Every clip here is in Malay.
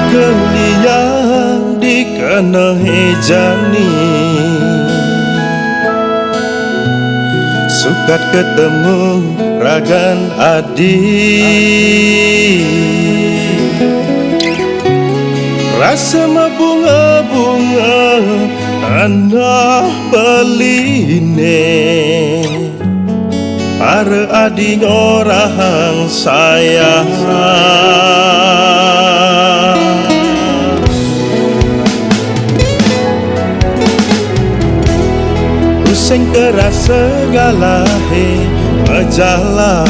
Keliang di kena hejani, sukat ketemu ragan adik. Rasa bunga-bunga tanah beline, para adik orang sayang. Pusing keras segala berjalan,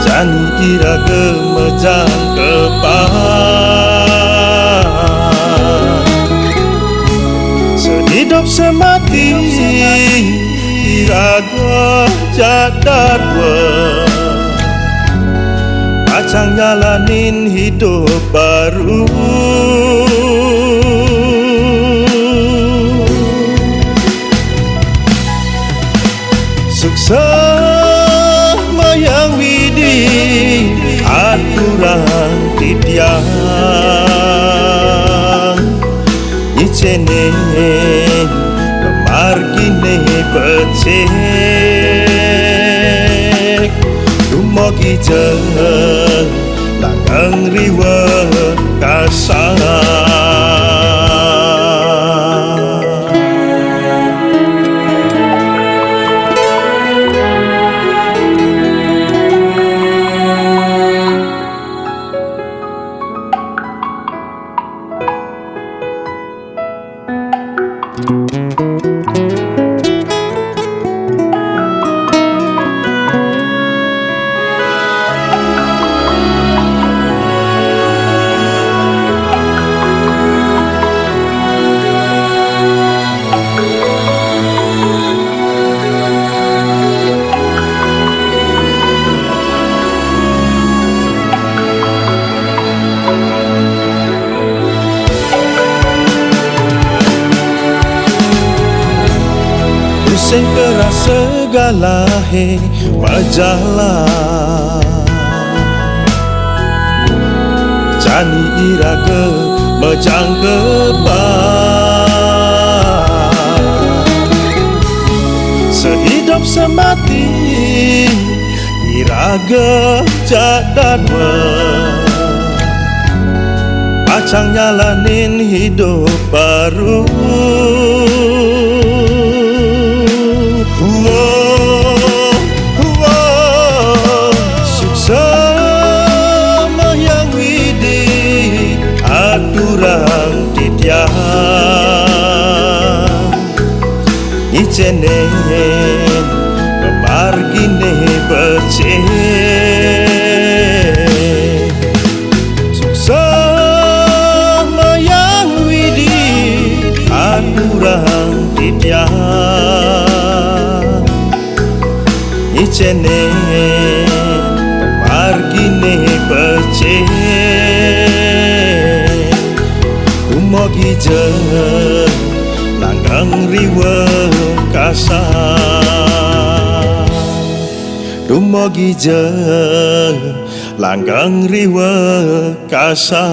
jani ira gemejang kepan. Sehidup semati iraga jadat pacang jalanin hidup baru. Sukses mayang widi aturan titiang icene margine becek dumogi jeung langang riwa kasang. Pusing keras segala berjalan, jani ira gemejang kepan. Sehidup semati iraga jadat pacang jalanin hidup baru. Sukses mayang widi aturan titiang icene margine becek. Sukses mayang widi aturan titiang icene margine becek dumogi jeung langgang riwa kasang. Dumogi jeung langgang riwa kasang.